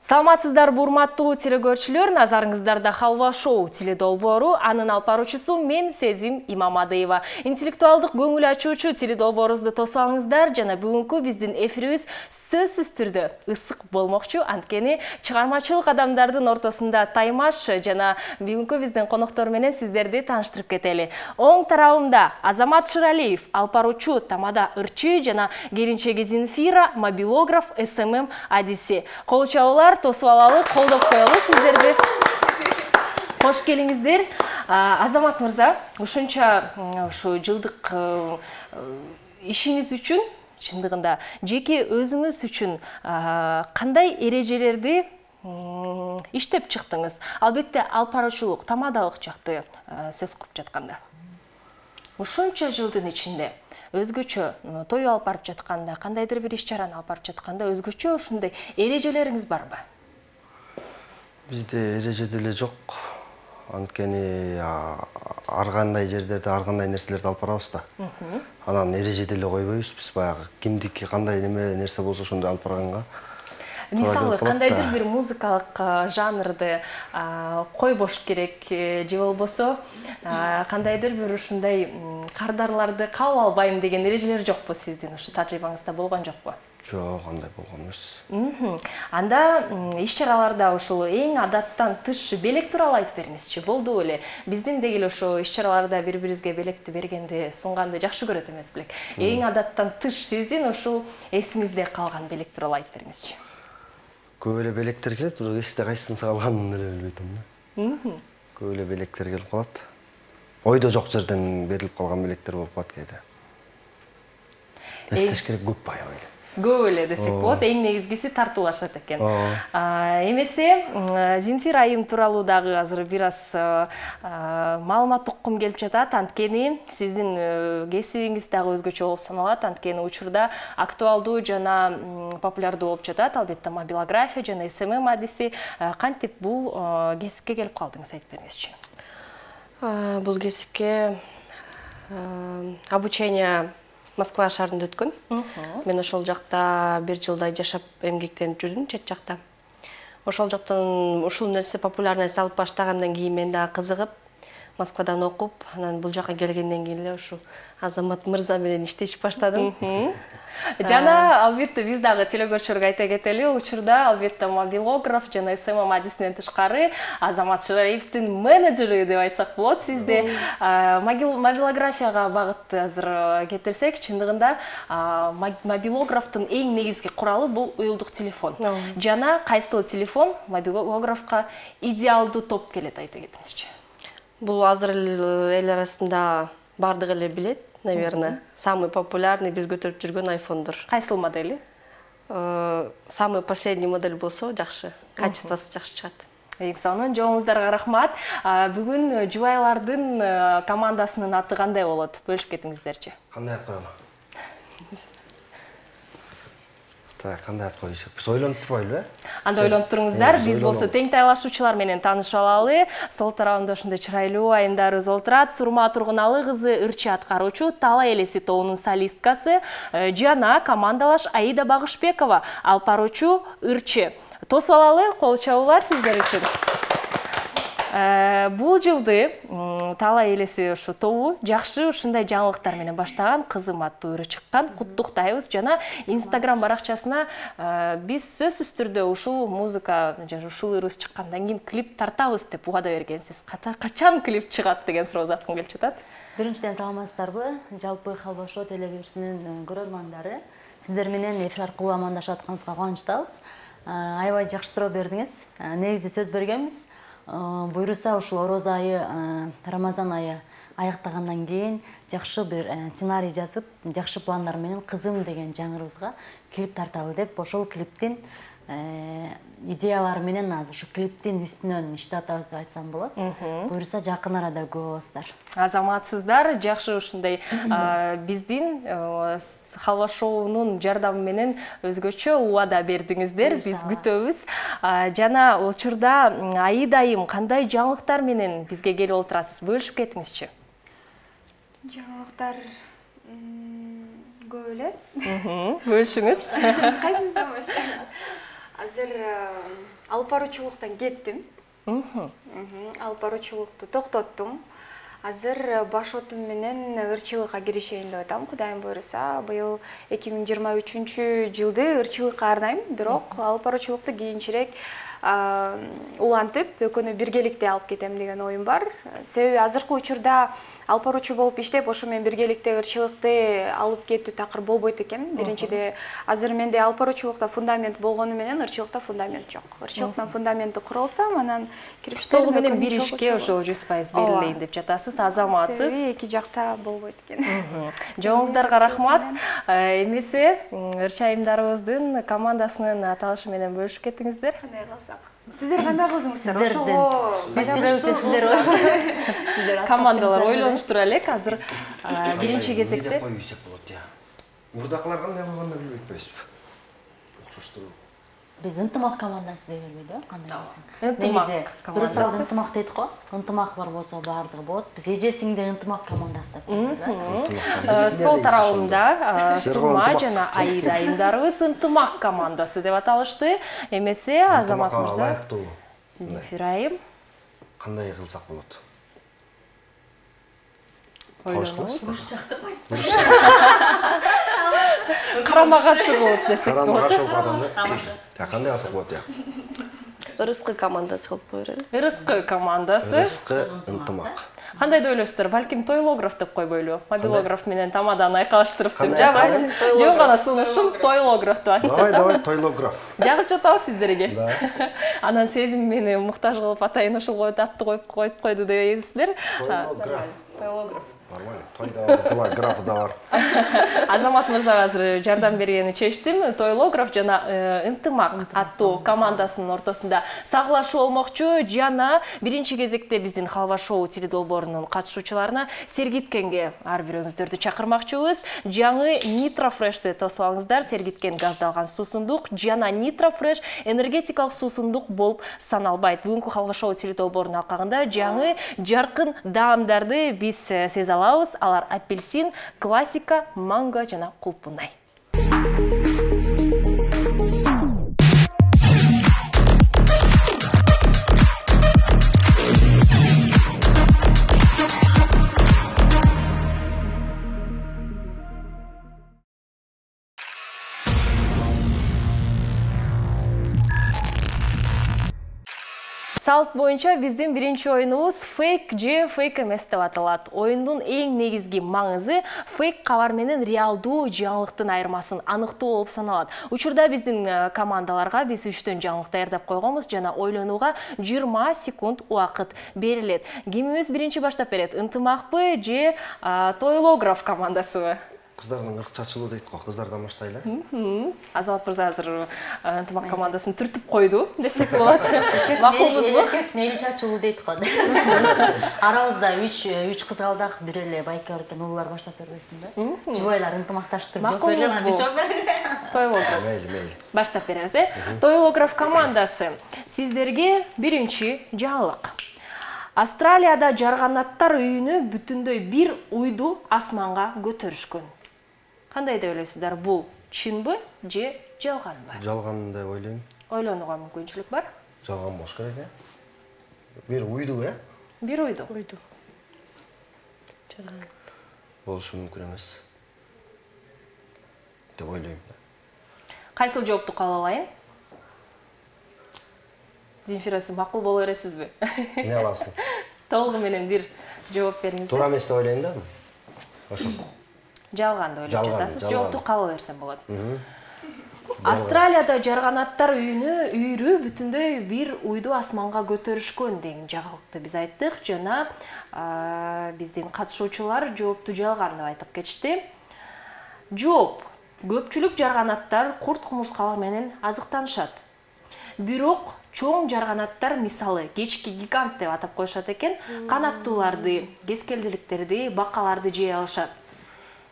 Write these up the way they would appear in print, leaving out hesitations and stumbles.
Саламатсыздар, урматтуу телекөрүүчүлөр, назарыңыздарда Халва шоу теледолбоору, анын алып баруучусу мен Сезим Имамадыева. Интеллектуалдык көңүл ачуучу теледолбоорубузду тосуп алыңыздар жана бүгүнкү биздин эфирибиз сөзсүз түрдө ысык болмокчу. Анткени чыгармачылык адамдардын ортосунда таймаш жана бүгүнкү биздин коноктор менен сиздерди тааныштырып кетели. Оң тарабымда Азамат Шыралиев, алып баруучу Тамада Ырчы жана келинчеги Зинфира, мобилограф, СММ адиси. Кол чабуулар тосуп алалы, колдоп коелу сиздерди. Кош келиңиздер. Азамат мырза, ушунча ушу жылдык ишиңиз үчүн, чындыгында жеке өзүңүз үчүн кандай эрежелерди иштеп чыктыңыз? Албетте алып баруучулук, тамадалык жакты сөз кылып жатканда. Ушунча жылдын ичинде өзгөчө той алып барып жатканда, кандайдыр бир иш-чараны алып барып жатканда өзгөчө ушундай эрежелериңиз барбы? Бизде эреже деле жок. Анткени ар кандай жерлерде ар кандай нерселерди алып барабыз да. Анан эреже деле койбойбуз. Биз баягы кимдики кандай нерсе болсо ошондой алып барганга. Мисалы, кандайдыр бир музыкалык жанрды койбош керек же болбосо, кандайдыр бир ушундай кардарларды кабыл албайм деген эрежелер жокпу сиздин? Ушу тажрыйбаңызда болгон жокпу? Жок, андай болгон эмес. Анда иш-чараларда ушул эң адаттан тыш белек тууралуу айтып бериңизчи. Болду эле. Биздин дегил ошо иш-чараларда бири-бирибизге белекти бергенди, сунганды жакшы көрөт эмес белек. Эң адаттан тыш сиздин ушул эсиңизде калган белек тууралуу айтып бериңизчи. Көп эле белектер келет, бирок эсте кайсысын салганын эле билбейм да. Көп эле белектер келип калат. Ойдо жок жерден берилип калган белектер болуп калат кээде. Эстеш керек көп аябай эле. Көп эле десек болот, эң негизгиси тартуулашат экен. Эмесе Зинфира айым тууралуу дагы азыр бир аз маалымат уккум келип жатат. Анткени сиздин кесибиңиз дагы өзгөчө болуп саналат. Анткени учурда актуалдуу жана популярдуу болуп жатат. Албетте мобилография жана СММ адиси. Кантип бул кесипке келип калдыңыз, айтып бериңизчи. Бул кесипке обучение Москва шаарында өткөн. Мен ошол жакта бир жылдай жашап эмгектенип жүрдүм, чет жакта. Ошол жактан ушул нерсе популярность алып баштагандан кийин мен дагы кызыгып, Москвадан окуп, анан бул жака келгенден кийин эле ушу Азамат мырза менен иштешип баштадым. Жана албетте биз дагы телекөрүүчүлөргө айта кетели, учурда албетте мобилограф жана СММ адисинен тышкары Азамат Шыралиевдин менеджери деп айтсак болот. Сизде мобилографияга багыт азыр кетирсек, чындыгында мобилографтын эң негизги куралы бул уюлдук телефон. Жана кайсыл телефон мобилографка идеалдуу топ келет, айта кетиңизчи. Бул азыр эл арасында бардыгы эле билет. Наверное, самый популярный биз көтөрүп жүргөн айфондор. Кайсыл модели? Самый последний модель болсо жакшы, качествосы жакшы чыгат. Эң сонун, жооңуздарга рахмат. Бүгүн жубайлардын командасынын аты кандай болот? Бөлүшүп кетиңиздерчи. Кандай ат коелу? Кандай ат коюшат? Биз ойлонуп турбайлыбы? Анда ойлонуп туруңуздар. Биз болсо тең тайлашуучулар менен таанышып алалы. Сол тарабында ошондой чырайлуу айымдарыбыз отурат. Сурма Тургуналы кызы Ырчы аткаруучу, Тала элеси тобунун солисткасы жана командалаш Аида Багышбекова, алып баруучу Ырчы. Тосуп алалы, кол чабуулар сиздер үчүн. Бул жылды Тала элеси ушу тобу жакшы ушундай жаңылыктар менен баштаган, кызым аттуу өрү чыккан. Куттуктайбыз жана Instagram баракчасына биз сөзсүз түрдө ушул музыка жана ушул ырыбыз чыккандан кийин клип тартабыз деп угада бергенсиз. Качан клип чыгат деген суроо заткым келип жатат. Биринчиден саламатсыздарбы? Жалпы Халва шоу телевизорунун көрөрмандары, сиздер менен эфир аркылуу амандашып атканыбызга кубанычтабыз. Аябай жакшы суроо бердиңиз. Негизи сөз бергенбиз. Буйруса ушул Орозо айы, Рамазан айы аяктагандан кийин жакшы бир сценарий жазып, жакшы пландар менен кызым деген жаңырыбызга клип тарталы деп, ошол клиптин идеялары менен азыр ушу клиптин үстүнөн иштеп атабыз деп айтсам болот. Буйруса жакын арада көрө аласыздар. Азаматсыздар, жакшы ушундай биздин Халва шоунун жардамы менен өзгөчө убада бердиңиздер, биз күтөбүз. Жана учурда Аида айым кандай жаңылыктар менен бизге келип отурасыз? Бөлүшүп кетиңизчи. Жаңылыктар көп эле. Бөлүшүңүз. Кайсысынан баштайм? азыр алып баруучулуктан кеттим. Алып баруучулукту токтоттум. Азыр баш отум менен ырчылыкка киришейин деп атам. Кудайым буйруса, быйыл 2023-жылды ырчылыкка арнайм, бирок алып баруучулукту кийинчерээк улантып, экөөнү биргеликте алып кетем деген оюм бар. Себеби азыркы учурда алып баруучу болуп иштеп, ошо менен биргеликте ырчылыкты алып кетүү такыр болбойт экен. Биринчиде азыр менде алып баруучулукта фундамент болгону менен ырчылыкта фундамент жок. Ырчылыктан фундаменти курулса, анан кирпичтер толугу менен бир ишке ошо 100% берилейин деп жатасыз, азаматсыз. Себеби эки жакта болбойт экен. Жоңуздарга рахмат. Эмесе ырчайымдарыбыздын командасынын аталышы менен бөлүшүп кеттиңиздер. Кандай кылсак? Сиздер кандай кылдыңыздар? Биз сүйлөчү сиздер Командалар ойлонуштура элек. Азыр биринчи кезекте коюп ийсек болот, я. Мурдакылар кандай койгонду билбей атпайсызбы? Окшоштуруу. биз ынтымак командасы деп билбейби, кандай десең. Ынтымак командасы. Негизи ынтымак дейт го. Ынтымак бар болсо баардыгы болот. Биз эжесиңде ынтымак командасы деп билбейби. Сол тарабында Сурма жана Аида айымдарыбыз ынтымак командасы деп аталышты. Эмесе Азамат мырза, Земфира айым кандай кылсак болот? карама каршы болот десек болот. Карама каршы адамды. Кандай кылсак болот, я? Ырыскы командасы кылып коелу. Ырыскы командасы. Ырыскы ынтымак. Кандай деп ойлойсуздар? Балким тойлограф деп койбойлу. Мобилограф менен тамаданы айкалыштырып деп. Кандай? Жок гана сунушум тойлограф деп атат. Давай, тойлограф. Жагып жатабыз сиздерге. Да. Анан сезим мени муктаж кылып атайын ушул атты коюп койду дейсиздер. Тойлограф. Нормально. Тойда граф да бар. Азамат мырза азыр жардам бергени чечтим. Тойлограф жана ынтымак аттуу командасынын ортосунда саглашуу болмокчу. Жана биринчи кезекте биздин Халва шоу теледолбоорунун катышуучуларына сергиткенге ар бирөөңүздөрдү чакырмакчыбыз. Жаңы Nitro Fresh'ти тосуп алыңыздар. Сергиткен газдалган суусундук жана Nitro Fresh энергетикалык суусундук болуп саналбайт. Бүгүнкү Халва шоу теледолбоорунун алкагында жаңы жаркын даамдарды биз сезе алабыз. Алар апельсин, классика, манго жана кулпунай. Салт боюнча биздин биринчи оюнубуз фейк же фейк эмес деп аталат. Оюндун эң негизги маңызы фейк кабар менен реалдуу жаңылыктын айырмасын аныктоо болуп саналат. Учурда биздин командаларга биз 3төн жаңылык даярдап койгонбуз жана ойлонууга 20 секунд убакыт берилет. Кимибиз биринчи баштап берет? Ынтымакпы же тойлограф командасыбы? Кыздардын ыркчачылуу дейт го, кыздардан баштайлы. Азамат мырза азыр ынтымак командасын түртүп койду десек болот. Макулбузбу? Нели чачылуу дейт го. Арабызда 3 кыз калдык, бир эле байкар экен, улуулар баштап бербесинби? Жубайлар ынтымакташтырып Макулбузбу? Тойлограф. Мейли. Баштап беребиз, Тойлограф командасы. Сиздерге биринчи жаңылык. Австралияда жарганаттар үйүнү бүтүндөй бир уйду асманга көтөрүшкөн. Кандай деп ойлойсуздар? Бул чынбы же жалганбы? Жалган деп ойлойм. Ойлонууга мүмкүнчүлүк бар? Жалган болуш керек, Бир уйду, Бир уйду. Болушу мүмкүн эмес. Деп ойлойм. Кайсыл жоопту кабыл алайын? Земфира, сиз макул боло бересизби? Не аласың? Толугу менен бир жооп бериңиз. Туура эмес деп ойлойм да. Ошо. Жалган деп ойлоп жатасыз. жалган. Жоопту кабыл берсем болот. Австралияда жарганаттар үйрү бүтүндөй бир уйду асманга көтөрүшкөн деген жаңылыкты биз айттык жана биздин катышуучулар жоопту жалган деп айтып кетишти. Жооп: көпчүлүк жарганаттар курт кумурскалар менен азыктанышат. Бирок чоң жарганаттар, мисалы кечки гигант деп атап коюшат экен, канаттууларды, кескелдиликтерди, бакаларды жей алышат.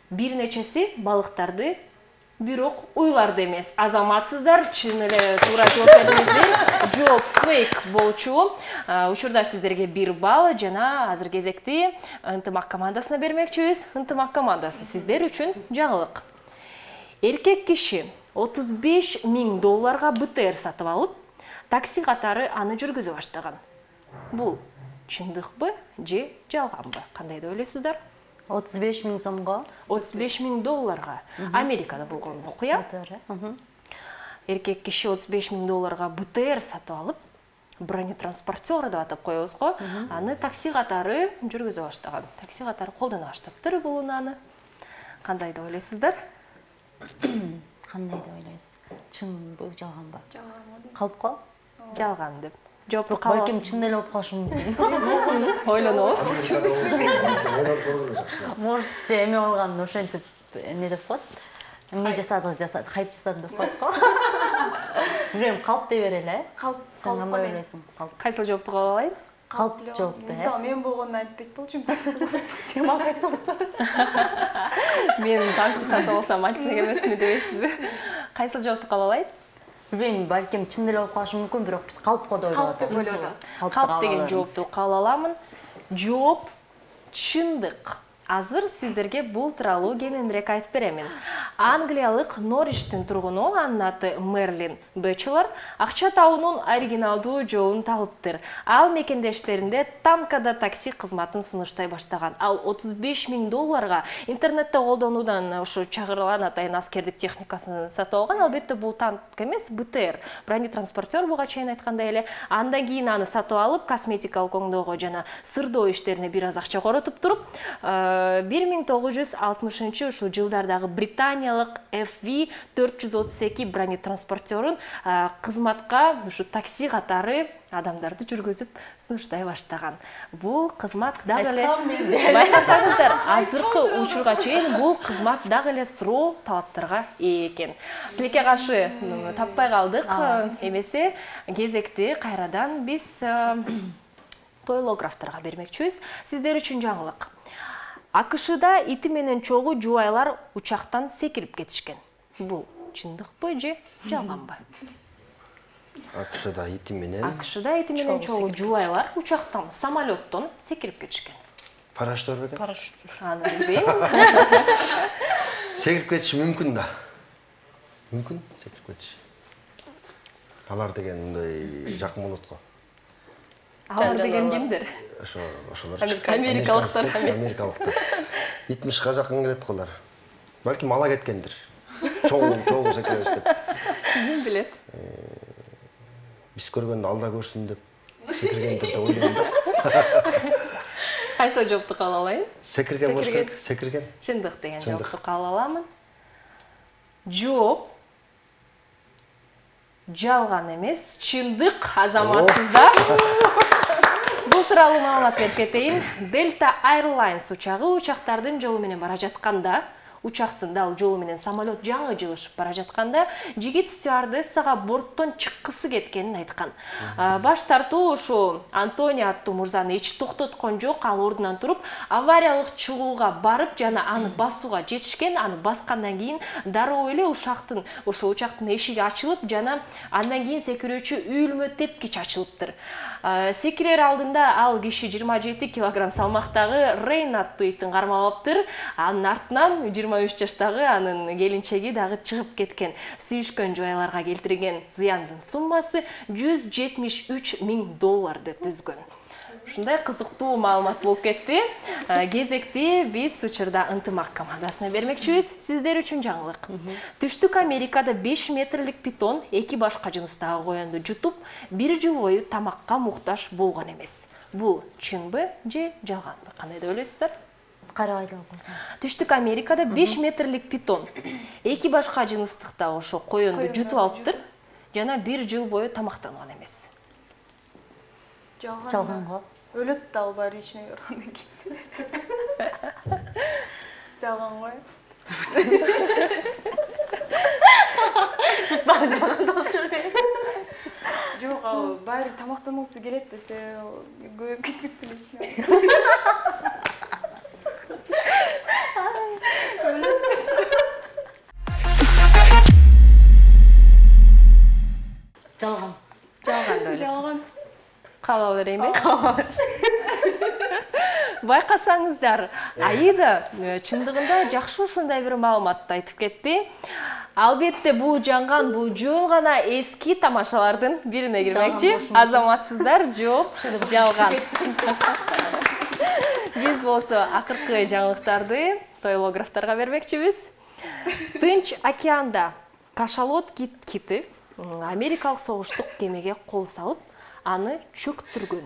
Бир нечеси балыктарды, бирок уйларды эмес. Азаматсыздар, чын эле туура жооп бердиңиздер. Жооп фейк болчу. Учурда сиздерге 1 балл жана азыр кезекти ынтымак командасына бермекчибиз. Ынтымак командасы сиздер үчүн жаңылык. Эркек киши $35.000 БТР сатып алып, такси катары аны жүргүзө баштаган. Бул чындыкпы же жалганбы? Кандай деп ойлойсуздар? 35.000 сомго. $35.000 Америкада болгон окуя. Эркек киши $35.000 БТР сатып алып, бронетранспортер деп атап коебуз го. Аны такси катары жүргүзө баштаган. Такси катары колдоно баштаптыр бул аны. Кандай деп ойлойсуздар? Кандай деп ойлойсуз? Чынбы, жалганбы? Калпко? Жалган деп. Жоопту Балким чын эле болуп калышы мүмкүн. Ойлонобуз. Может, же эме болгон ошентип эмне деп коет. Эмне жасадык, хайп жасадым деп коет го. Билем, калп дей берели, Калп. Сен кандай ойлойсуң? Калп. Кайсыл жоопту кабыл алайын? Калп жоопту, Мисалы, мен болгонун айтпайт болчумун. Мен банкты сатып алсам антип эмесми дебейсизби? Кайсыл жоопту кабыл алайын? Билбейм, балким чын эле болуп калышы мүмкүн, бирок биз калпко деп ойлоп атабыз. Калп деген жоопту кабыл аламын. Жооп чындык. Азыр сиздерге бул тууралуу кененирээк айтып беремин. Англиялык Норриштин тургуну, анын аты Мерлин Бэчелор, акча табуунун оригиналдуу жолун табыптыр. Ал мекендештеринде танкада такси кызматын сунуштай баштаган. Ал $35.000 интернетте колдонуудан ошо чагырылган атайын аскердик техникасын сатып алган. Албетте бул танк эмес, БТР, бронетранспортер буга чейин айткандай эле. Андан кийин аны сатып алып, косметикалык оңдоого жана сырдоо иштерине бир аз акча коротуп туруп, 1960 ушул жылдардагы британиялык FV432 бронетранспортерун кызматка ушу такси катары адамдарды жүргүзүп сунуштай баштаган. Бул кызмат дагы эле байкасаңыздар, азыркы учурга чейин бул кызмат дагы эле суроо талаптарга ээ экен. Тилекке каршы таппай калдык. Эмесе кезекти кайрадан биз тойлографтарга бермекчүбүз. Сиздер үчүн жаңылык. АКШда ити менен чогуу жубайлар учактан секирип кетишкен. Бул чындыкпы же жалганбы? АКШда ити менен чогуу жубайлар учактан, самолеттон секирип кетишкен. Парашют бар бекен? Парашют. Аны билбейм. Секирип кетиши мүмкүн да. Мүмкүн секирип кетиши. Алар деген мындай жакын болот го. Алар деген кимдер? Ошолор. Америкалыктар. Итмишка жакын келет голар. Балким ала кеткендир. Чоң секиребиз деп. Ким билет? Биз көргөндө алда көрсүн деп секиргендир деп ойлойм да. Кайсы жоопту кабыл алайын? Секирген болуш керек, секирген. Чындык деген жоопту кабыл аламын. Жооп жалган эмес, чындык, азаматсыздар. Бул тууралуу маалымат берип кетейин. Delta Airlines учагы учактардын жолу менен бара жатканда, учактын дал жолу менен самолет жаңы жылышып бара жатканда, жигит стюардессага борттон чыккысы кеткенин айткан. Баш тартуу ушу Антони аттуу мурзаны эч токтоткон жок. Ал ордунан туруп, авариялык чыгууга барып, жана аны басууга жетишкен. Аны баскандан кийин дароо эле ушактын эшиги ачылып, жана андан кийин секирүүчү үйлмө тепкич ачылыптыр. Секирер алдында ал киши 27 килограмм салмактагы Рейн аттуу итин кармап алыптыр. Анын артынан 23 жаштагы анын келинчеги дагы чыгып кеткен. Сүйүшкөн жубайларга келтирген зыяндын суммасы $173.000 деп түзгөн. Ушундай кызыктуу маалымат болуп кетти. Кезекти биз учурда ынтымак командасына бермекчибиз. Сиздер үчүн жаңылык. Түштүк Америкада 5 метрлик питон эки башка жыныстагы коёнду жутуп, бир жыл бою тамакка муктаж болгон эмес. Бул чынбы же жалганбы? Кандай деп ойлойсуздар? Карабай деп койсоңуз. Түштүк Америкада 5 метрлик питон эки башка жыныстыкта ошо коёнду жутуп алыптыр, жана бир жыл бою тамактанган эмес. Жалганго. Өлөт да албай ичине көргөндөн кийин. Жалган го. Жок, ал баары тамактануусу келет десе, көп кетпеш. Жалган. Жалган. Кабыл берейинби? Байкасаңыздар, Аида чындыгында жакшы ушундай бир маалыматты айтып кетти. Албетте бул жаңган, бул жөн гана эски тамашалардын бирине кирмекчи. Азаматсыздар, жок, жалган. Биз болсо акыркы жаңылыктарды тойлографтарга бермекчибиз. Тынч океанда кашалот кити Америкалык согуштук кемеге кол салып, аны чөктүргөн.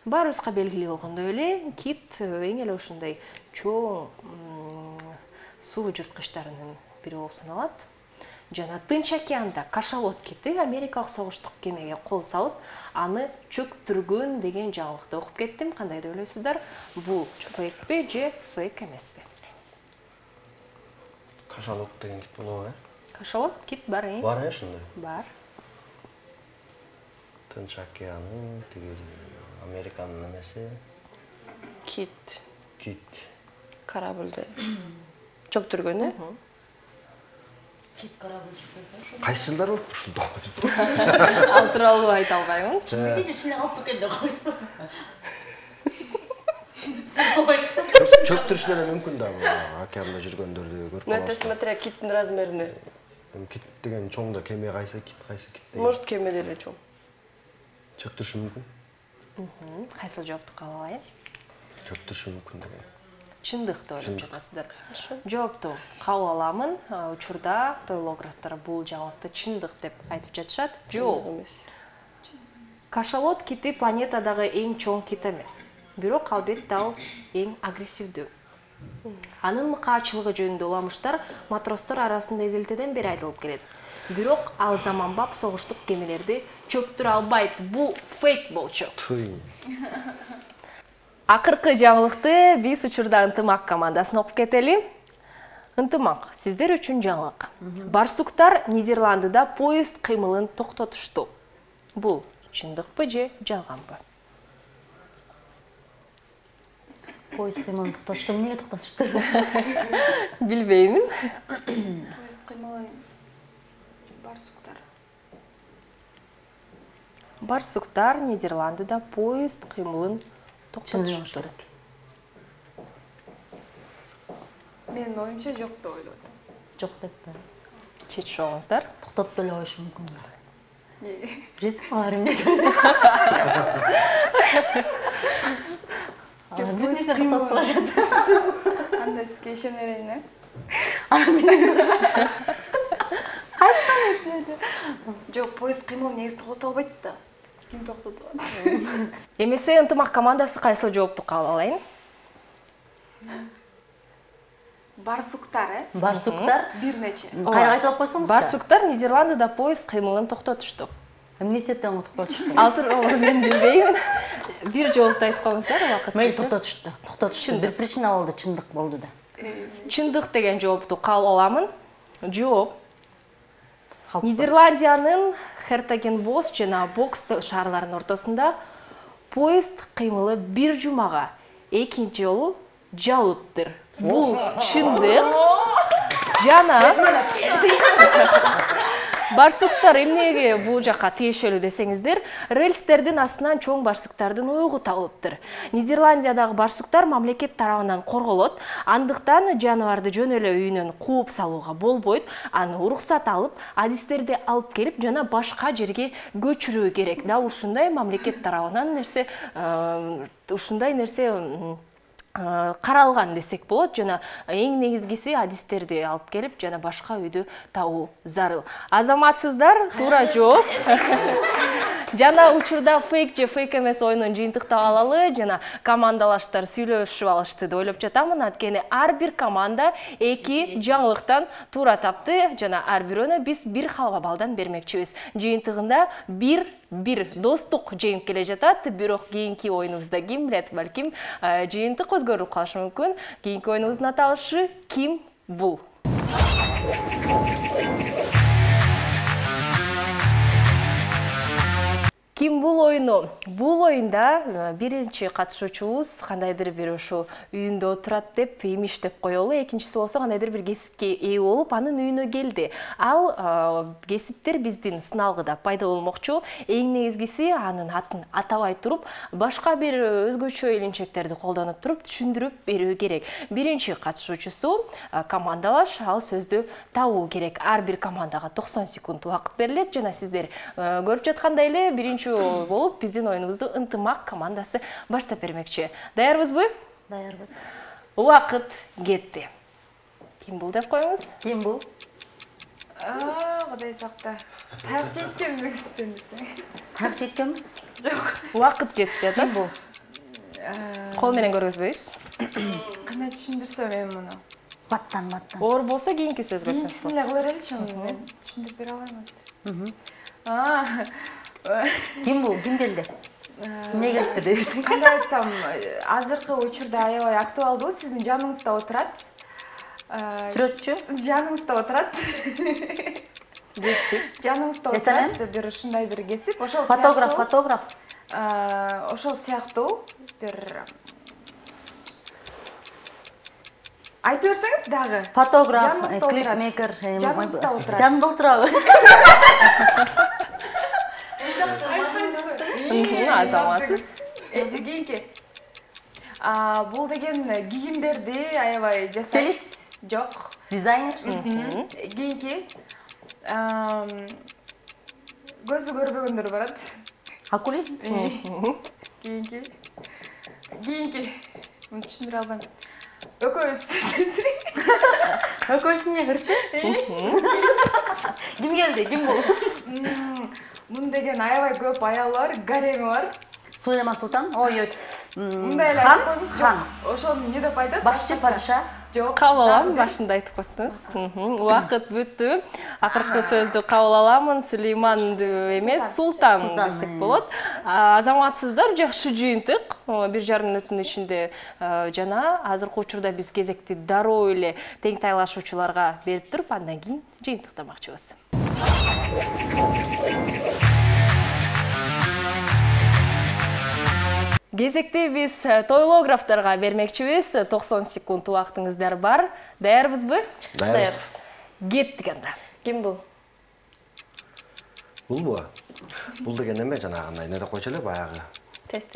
Баарыбызга белгилүү болгондой эле, кит эң эле ушундай чоң суу жырткычтарынын бири болуп саналат. Жана Тынч океанда кашалот кити Америкалык согуштук кемеге кол салып, аны чөктүргөн деген жаңылыкты окуп кеттим. Кандай деп ойлойсуздар? Бул фейкпи же фейк эмеспи? Кашалот деген кит болобу, Кашалот кит бар, Бар, ошондой. Бар. Тынч океанын, тиги Американын эмеси. Кит. Кит. Корабльды чөктүргөн, Кит корабль чөктүргөн. Кайсы жылдар болуп ушул? Ал тууралуу айта албаймын. Нече шиле алып келди койсо. Чөктүрүш деле мүмкүн да, океанда жүргөндөрдү көрүп Это каласыз. смотря киттин размерине. Кит деген чоң да, кеме кайсы кит деген. Может, кеме деле чоң. Чөктүрүшү мүмкүн. Кайсыл жоопту кабыл алайын? Чөктүрүшү мүмкүн деген. Чындыкты ойлоп жатасыздар. Жоопту кабыл аламын. Учурда тойлографтар бул жаңылыкты чындык деп айтып жатышат. Жок. Кашалот кити планетадагы эң чоң кит эмес. Бирок албетте ал эң агрессивдүү. Анын мыкаачылыгы жөнүндө уламыштар матростор арасында эзелтеден бери айтылып келет. Бирок ал заманбап согуштук кемелерди чөктүрө албайт. Бул фейк болчу. Акыркы жаңылыкты биз учурда Ынтымак командасын окуп кетели. Ынтымак, сиздер үчүн жаңылык. Барсуктар Нидерландыда поезд кыймылын токтотушту. Бул чындыкпы же жалганбы? Поезд кыймылын токтотушту. Эмнеге токтотушту? Билбеймин. Поезд кыймылы барсуктар. Барсуктар Нидерландыда поезд кыймылын токтотушту. Менин оюмча жок деп ойлоп атам. Жок деппи. Чечип алыңыздар. Токтотуп эле коюшу мүмкүн. Риск бар эмне? Бүт нерсе токтотуп салышат. Кандай сизге ишене берейин, Жок, поезд кыймылын негизи токтото албайт да. Ким токтотот? Эмесе Ынтымак командасы кайсыл жоопту кабыл алайын? Барсуктар, Барсуктар бир нече. кайра кайталап койсоңуз. Барсуктар Нидерландыда поезд кыймылын токтотушту. Эмне себептен токтотушту? Ал тууралуу мен билбеймин. Бир жоопту айтып коюңуздар, убакыт. Мейли токтотушту. Токтотушту. Бир причина болду, чындык болду да. Чындык деген жоопту кабыл аламын. Жооп. Нидерландиянын Хертагенбос жана Бокс шаарларынын ортосунда поезд кыймылы бир жумага экинчи жолу жабылыптыр. Бул чындык. Жана барсуктар эмнеге бул жака тиешелүү десеңиздер, рельстердин астынан чоң барсуктардын уйгу табылыптыр. Нидерландиядагы барсуктар мамлекет тарабынан корголот, андыктан жаныбарды жөн эле үйүнөн кууп салууга болбойт. Аны уруксат алып, адистерди алып келип, жана башка жерге көчүрүү керек. Дал ушундай мамлекет тарабынан ушундай нерсе каралган десек болот. Жана эң негизгиси адистерди алып келип, жана башка үйдү табуу зарыл. Азаматсыздар, туура жооп. Жана учурда фейк же фейк эмес оюнун жыйынтыктап алалы, жана командалаштар сүйлөшүп алышты деп ойлоп жатамын. Анткени ар бир команда эки жаңылыктан туура тапты, жана ар бирөөнө биз бир халва балдан бермекчибиз. Жыйынтыгында бир достук жеңип келе жатат. Бирок кийинки оюнубузда ким билет, балким жыйынтык өзгөрүп калышы мүмкүн. Кийинки оюнубуздун аталышы ким бул? Ким бул ойыну? Бул оюнда биринчи катышуучубуз кандайдыр бир ошо үйүндө отурат деп имиштеп коелу. Экинчиси болсо кандайдыр бир кесипке ээ болуп, анын үйүнө келди. Ал кесиптер биздин сыналгыда пайда болмокчу. Эң негизгиси анын атын атабай туруп, башка бир өзгөчө илинчектерди колдонуп туруп түшүндүрүп берүү керек. Биринчи катышуучусу командалаш, ал сөздү табуу керек. Ар бир командага 90 секунд убакыт берилет жана сиздер көрүп жаткандай эле биринчи болуп биздин оюнубузду ынтымак командасы баштап бермекчи. Даярбызбы? Даярбыз. Убакыт кетти. Ким бул деп коюңуз? Ким бул? Кудай сакта. Так жеткенбизсиң. Так жеткенбиз? Жок. Убакыт кетип жатат. Ким бул? Кол менен көргөзбөйбүз. Кандай түшүндүрсөм мен муну? Баттан. Оор болсо кийинки сөзгө өтсөңүз. Кийинкисин эле кыла береличи, мен түшүндүрүп бере албайм азыр. Ким бул? Ким келди? Эмне келиптир дейсиң? Кандай айтсам, азыркы учурда аябай актуалдуу, сиздин жаныңызда отурат. Сүрөтчү? Жаныңызда отурат. Жаныңызда отурат, бир ушундай бир кесип, ошол Фотограф. Ошол сыяктуу бир айтып берсеңиз дагы. Фотограф, клипмейкер, жаныңызда отурат. Жанымда отурабы? Азаматсыз. Кийинки. Бул деген кийимдерди аябай жасайт. Стилист? Жок. Дизайнер? Кийинки. Көзү көрбөгөндөр барат. Окулист? Кийинки. Муну түшүндүрө албайм. Экөөбүз. Экөөбүз эмне кырчы? Ким келди? Ким бул? Мун деген аябай көп аялы бар, гареми бар. Сулейман Султан? Ой. Мындай эле Хан. Ошону эмне деп айтат? Башчы, падыша? Жок. Кабыл алам, башында айтып коттуңуз. Убакыт бүттү. Акыркы сөздү кабыл аламын. Сулейманды эмес, Султан десек болот. Азаматсыздар жакшы жыйынтык. 1,5 мүнөттүн ичинде жана азыркы учурда биз кезекти дароо эле тең тайлашуучуларга берип туруп, андан кийин жыйынтыктамакчыбыз. Кезекте биз тойлографтарга бермекчибиз. 90 секунд убактыңыздар бар. Даярбызбы? Даярбыз. Кеттик анда. Ким бул? Бул деген эме жанагындай эмне деп койчу эле баягы. Тест.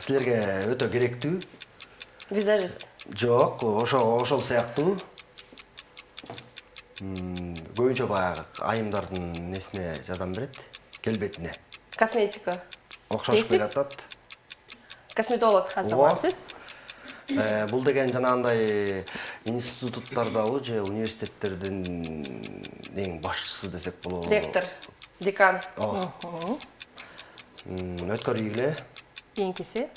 Силерге өтө керектүү. Визажист. Жок, ошол сыяктуу. Көбүнчө баягы айымдардын несине жардам берет, келбетине. Косметика. Окшошуп бератат. Косметолог. Азаматсыз. Бул деген жанагындай институттардагы же университеттердин эң башчысы десек болот. Ректор. Декан. Өткөрүйлө. Кийинкиси.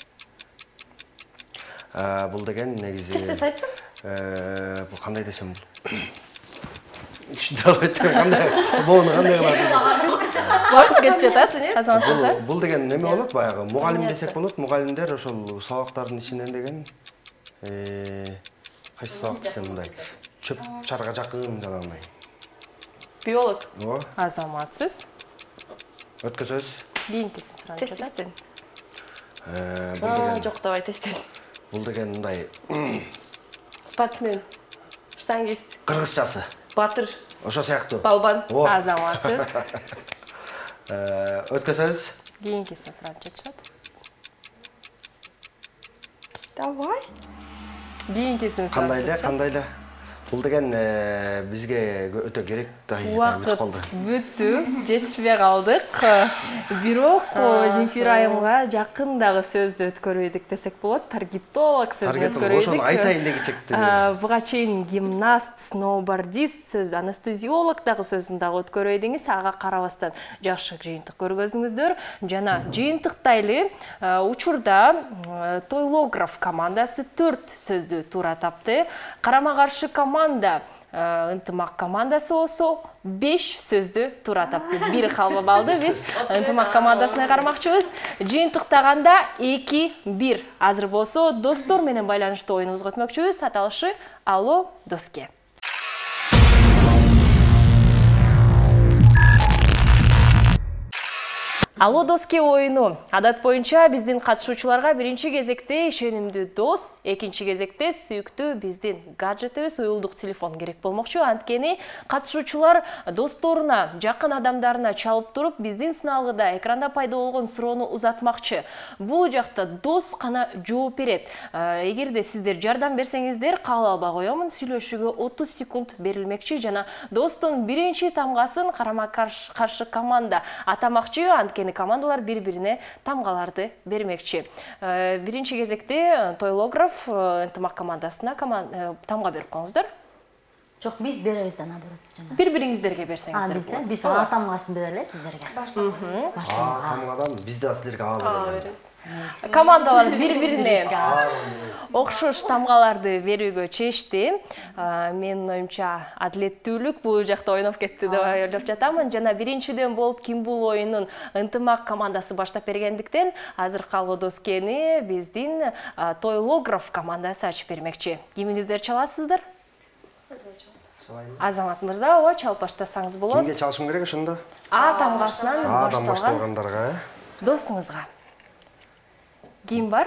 Бул деген негизи. Тез айтсам? Бул кандай десем бул? Түшүндүрө албайм, кандай? Бону кандай кылат? Убакыт кетип жатат, Азаматсыздар. Бул деген неме болот, баягы мугалим десек болот. Мугалимдер ошол сабактардын ичинен деген кайсы сабак десем мындай чөп чарга жакын жанагындай. Биолог. Азаматсыз. Өткөзөбүз. Кийинкисин сурап жатат. Тестистен. Бул деген Жок давай тестис. бул деген мындай Спортсмен. Штангист. кыргызчасы. Батыр. Ошо сыяктуу. Балбан. Азаматсыз. Өткөзөбүз. Кийинкисин сурап жатышат. Давай. Кийинкисин сурап Кандай эле? Бул деген бизге өтө керек Убакыт бүттү, жетишпей калдык. Бирок Земфира айымга жакын дагы сөздү өткөрбөйдүк десек болот. Таргетолог сөздү өткөрбөйдүк. Ошону айтайын дегичекти. Буга чейин гимнаст, сноубордист сөз, анестезиолог дагы сөзүн дагы өткөрбөйдүңүз. Ага карабастан жакшы жыйынтык көргөздүңүздөр. Жана жыйынтыктайлы учурда тойлограф командасы 4 сөздү туура тапты. Карама-каршы команда ынтымак командасы болсо 5 сөздү туура тапты. Бир калбап алды. Биз ынтымак командасына кармакчыбыз. Жыйынтыктаганда 2-1. Азыр болсо достор менен байланыштуу оюнубузга өтмөкчүбүз. Аталышы Алло Доске. Алло доске оюну. Адат боюнча биздин катышуучуларга биринчи кезекте ишенимдүү дос, экинчи кезекте сүйүктүү биздин гаджетибиз, уюлдук телефон керек болмокчу. Анткени катышуучулар досторуна, жакын адамдарына чалып туруп, биздин сыналгыда экранда пайда болгон суроону узатмакчы. Бул жакта дос гана жооп берет. Эгерде сиздер жардам берсеңиздер, кабыл албай коемун. Сүйлөшүүгө 30 секунд берилмекчи жана достун биринчи тамгасын карама каршы команда атамакчы. Анткени командалар бири-бирине тамгаларды бермекчи. Биринчи кезекте тойлограф ынтымак командасына тамга берип коңуздар. Жок, биз беребиз да наоборот. Бири-бириңиздерге берсеңиздер. Биз тамгасын берели сиздерге. Тамгадан биз да силерге беребиз. Командалар бири-бирине окшош тамгаларды берүүгө чечти. Менин оюмча адилеттүүлүк бул жакта ойноп кетти деп ойлоп жатамын. Жана биринчиден болуп ким бул оюнун ынтымак командасы баштап бергендиктен азыр Алло доскени биздин тойлограф командасы ачып бермекчи. Кимиңиздер чаласыздар? Азамат мырза, ооба, чалып баштасаңыз болот. Кимге чалышым керек ошондо? Тамгасынан башталгандарга. Досуңузга. Ким бар?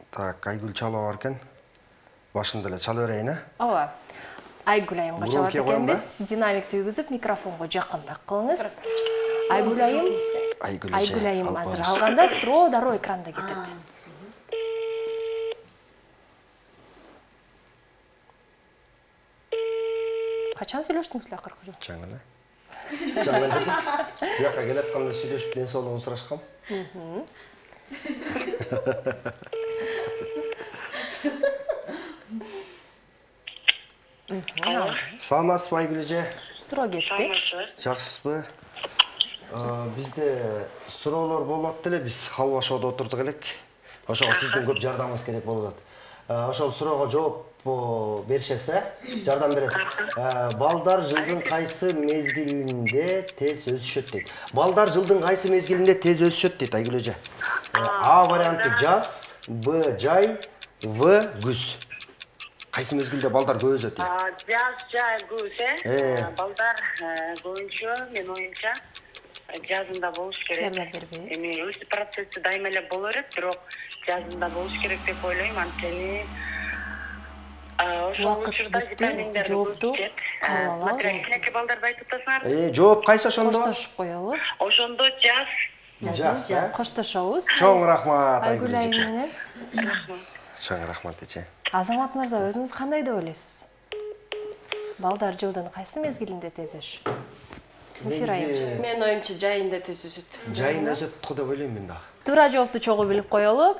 Так, Айгүл чалып бар экен. Башында эле чала берейин, Ооба. Айгүл айымга чалат экенбиз. Динамик түйгүзүп, микрофонго жакынраак кылыңыз. Айгүл айым азыр алганда суроо дароо экранда кетет. Качан сүйлөштүңүз акыркы жолу? Жаңы эле. Бияка келатканда сүйлөшүп ден соолугун сурашкам. Саламатсызбы Айгүл эже? Суроо кетти. Жакшысызбы? Бизде суроолор болуп эле, биз Алло шоуда отурдук элек. Ошого сиздин көп жардамыңыз керек болуп атат. Ошол суроого жооп беришесе, жардам бересиз. Балдар жылдын кайсы мезгилинде тез өсүшөт дейт. Балдар жылдын кайсы мезгилинде тез өсүшөт дейт Айгүл эже. А варианты жаз, Б жай, В күз. Кайсы мезгилде балдар көп өсөт дейт? Жаз, жай, күз, балдар көбүнчө мен оюмча жазында болуш керек. Эми өсүү процесси дайыма эле боло берет, бирок жазында болуш керек деп ойлойм. Анткени ошол учурда витаминдер көп кетет. Кичинекей балдарды айтып атасыңар. Жооп кайсы ошондо? Коштошуп коелу. Ошондо жаз. Жаз, коштошобуз. Чоң рахмат Айгүл айым менен. Чоң рахмат эже. Азамат мырза, өзүңүз кандай деп ойлойсуз? Балдар жылдын кайсы мезгилинде тез өсөт? Мен оюмча жайында тез өсөт. Жайында өсөт деп ойлойм мен да. Туура жоопту чогуу билип коелу.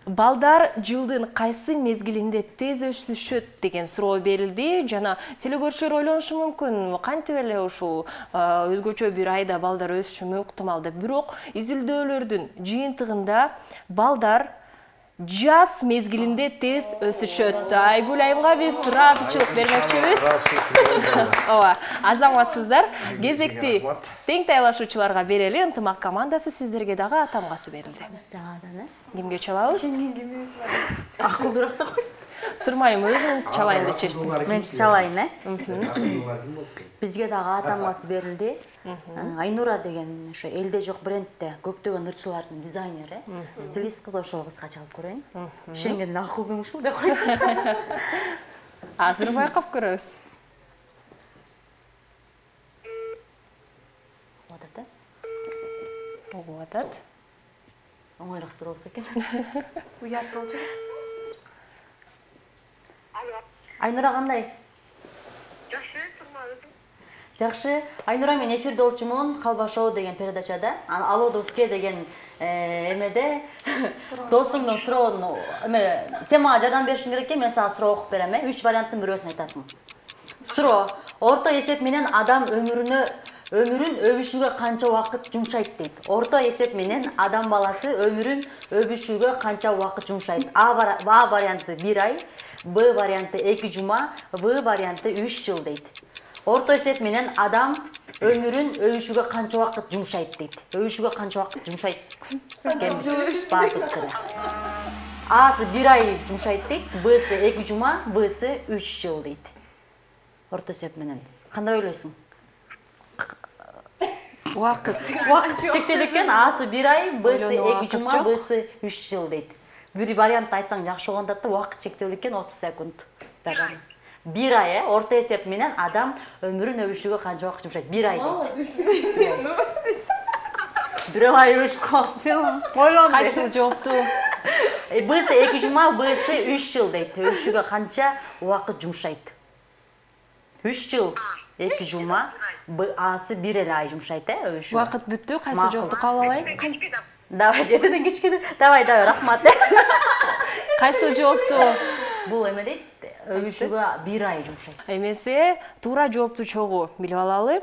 Балдар жылдын кайсы мезгилинде тез өсүшөт деген суроо берилди. Жана телекөрүүчүлөр ойлонушу мүмкүн, кантип эле ушул өзгөчө бир айда балдар өсүшү ыктымал деп. Бирок изилдөөлөрдүн жыйынтыгында балдар жаз мезгилинде тез өсүшөт. Айгүл айымга биз ыраазычылык бермекчибиз. Ооба, азаматсыздар. Кезекти тең тайлашуучуларга берели. Ынтымак командасы сиздерге дагы тамгасы берилди. Биз дагы Кимге чалабыз? акылдуураак да койсун. Сурмайм, өзүңүз чалайын деп чечтиңиз. Мен чалайын, Бизге дагы тамгасы берилди. Айнура деген ошо элде жок брендте көптөгөн ырчылардын дизайнери, стилист кыз, ошол кызга чалып көрөйүн. Ишенген акылдуу ушул деп койсун. Азыр байкап көрөбүз. Угуп атат. Оңойраак суроо болсо экен. Уят болчу. Айнура кандай? Жакшы. Айнура, мен эфирде болчумун, Халва шоу деген передачада. Алло доске деген эмеде досуңдун суроонун сен мага жардам беришиң керек экен, мен сага суроо окуп берем. 3 варианттын бирөөсүн айтасың. Суроо: орто эсеп менен адам өмүрүн өбүшүүгө канча убакыт жумшайт дейт. Орто эсеп менен адам баласы өмүрүн өбүшүүгө канча убакыт жумшайт? А варианты 1 ай, Б варианты 2 жума, В варианты 3 жыл дейт. Орто эсеп менен адам өмүрүн өбүшүүгө канча убакыт жумшайт дейт. Өбүшүүгө канча убакыт жумшайт? Асы 1 ай жумшайт дейт, Бсы 2 жума, Всы 3 жыл дейт. Орто эсеп менен. Кандай ойлойсуң? Убакыт Шектелүү экен, A'сы 1 ай, Б'сы Ойлонуу 2 убакыт жума, жок. Б'сы 3 жыл дейт. Бир вариантты айтсаң жакшы болгон да убакыт шектелүү экен 30 секунд. Дагы. 1 ай, орто эсеп менен адам өмүрүн өбүшүүгө канча убакыт жумшайт? 1 ай дейт. 1 ай өбүшүп калсын. Ойлон. кайсы жоопту? Б'сы 2 жума, Б'сы 3 жыл дейт. Өбүшүүгө канча убакыт жумшайт? 3 жыл, 2 жума, A'сы 1 эле ай жумшайт, өбүшүүгө. Убакыт бүттү, кайсы жоопту кабыл алайын? Давай, бетинен кичкене. Давай, рахмат. Кайсы жоопту? Бул эме дейт, өбүшүүгө 1 ай жумшайт. Эмесе, туура жоопту чогуу билип алалы.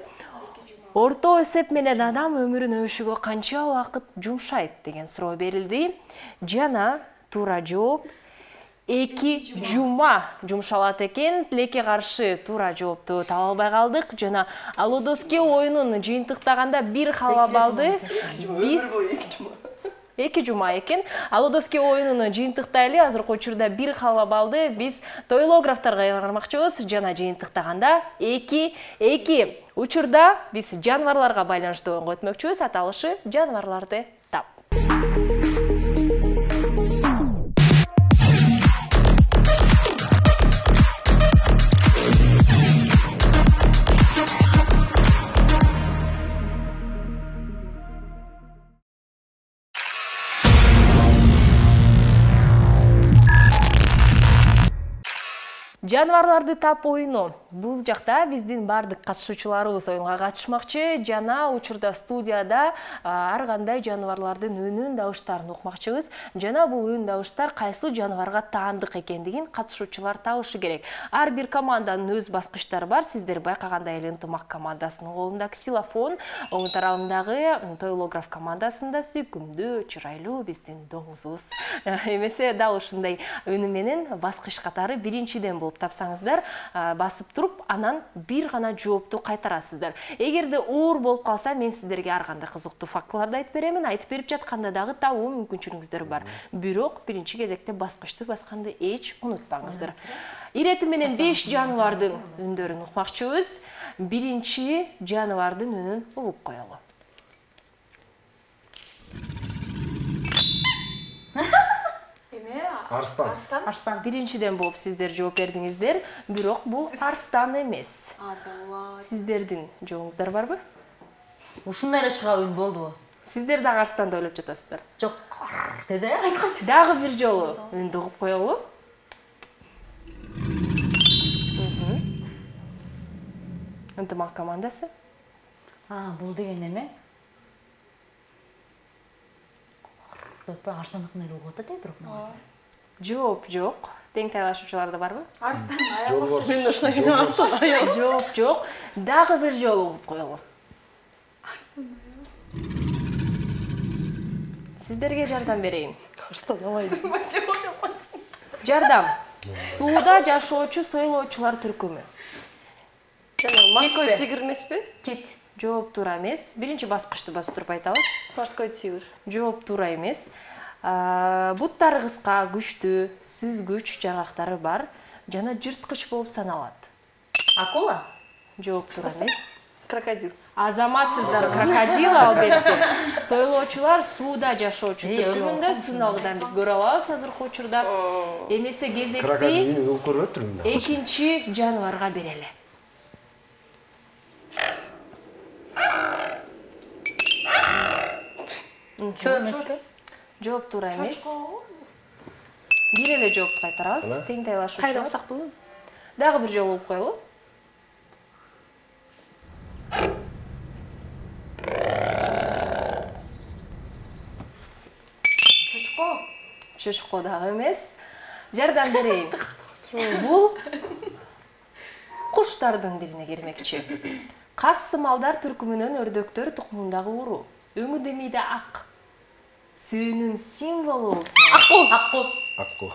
Орто эсеп менен адам өмүрүн өбүшүүгө канча убакыт жумшайт деген суроо берилди. Жана туура жооп 2 жума жумшалат экен. Тилекке каршы туура жоопту таба албай калдык. Жана Алодоски оюнун жыйынтыктаганда 1 халва балды биз 2 жума экен. Алодоски оюнун жыйынтыктайлы азыркы учурда 1 халва балды биз тойлографтарга кармакчыбыз. Жана жыйынтыктаганда 2 учурда биз жаныбарларга байланыштуу оюнга өтмөкчүбүз. Аталышы жаныбарларды тап. Жаныбарларды тап оюну. Бул жакта биздин бардык катышуучуларыбыз оюнга катышмакчы. Жана учурда студияда ар кандай жаныбарлардын үнүн, дабыштарын укмакчыбыз. Жана бул үн, дабыштар кайсы жаныбарга таандык экендигин катышуучулар табышы керек. Ар бир команданын өз баскычтары бар. Сиздер байкагандай эле ынтымак командасынын колунда ксилофон, оң тарабындагы тойлограф командасында сүйкүмдүү, чырайлуу биздин доңузубуз. Эмесе дал ушундай үнү менен баскыч катары биринчиден болуп тапсаңыздар, басып туруп, анан бир гана жоопту кайтарасыздар. Эгерде оор болуп калса, мен сиздерге ар кандай кызыктуу фактыларды айтып беремин. Айтып берип жатканда дагы табуу мүмкүнчүлүгүңүздөр бар. Бирок биринчи кезекте баскычты басканды эч унутпаңыздар. Ирети менен 5 жаныбардын үндөрүн укмакчыбыз. Биринчи жаныбардын үнүн угуп коелу. Арстан. Арстан. Биринчиден болуп сиздер жооп бердиңиздер, бирок бул арстан эмес. Сиздердин жообуңуздар барбы? Ушундай эле чыга үн болдубу? Сиздер дагы арстанды ойлоп жатасыздар. Жок. Деде айткан. Дагы бир жолу үндү угуп коелу. Ынтымак командасы. Бул деген эме? Арстандыкын эле угуп атат бирок. Жооп жок. Тең тайлашуучуларда барбы? Арстан Жооп жок. Дагы бир жолу угуп коелу. Сиздерге жардам берейин. Жардам. Сууда жашоочу сойлоочулар түркүмү. Морской тигр эмеспи? Кит. Жооп туура эмес. Биринчи баскычты басып туруп айтабыз. Морской тигр. Жооп туура эмес. Буттары кыска, күчтүү, сүзгүч жаргактары бар жана жырткыч болуп саналат. Акула? Жооп туура эмес. Крокодил. Азаматсыздар крокодил албетте. Сойлоочулар сууда жашоочу түркүмүндө сыналгыдан биз көрө алабыз азыркы учурда. Эмесе кезекти экинчи жаныбарга берели. Чөө эмеспи? Жооп туура эмес. Бир эле жоопту кайтарабыз. Тең тайлашуучу. Кайрамсак болду. Дагы бир жолу угуп коелу. Чочко дагы эмес. Жардам берейин. Бул куштардын бирине кирмекчи. Кас сымалдар түркүмүнөн өрдөктөр тукумундагы уру. Өңү демейде ак. Сүйүүнүн символу. Акку.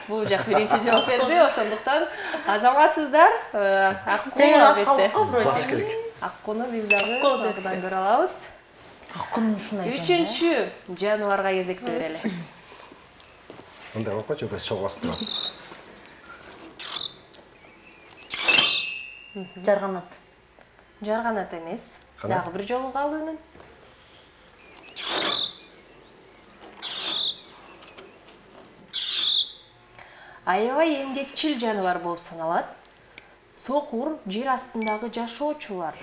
Бул жак биринчи жооп берди, ошондуктан азаматсыздар Тегин аз калдыкпы вроде. Бас керек. Аккуну биз дагы сынакыдан көрө алабыз. Аккунун ушундай экен. Үчүнчү жаныбарга кезекти берели. Андай кылып койчу, өкөс чогуу басып турасыз. Жарганат. Жарганат эмес. Дагы бир жолу калды үнүн. Аябай эмгекчил жаныбар болуп саналат. Сокур жер астындагы жашоочулар.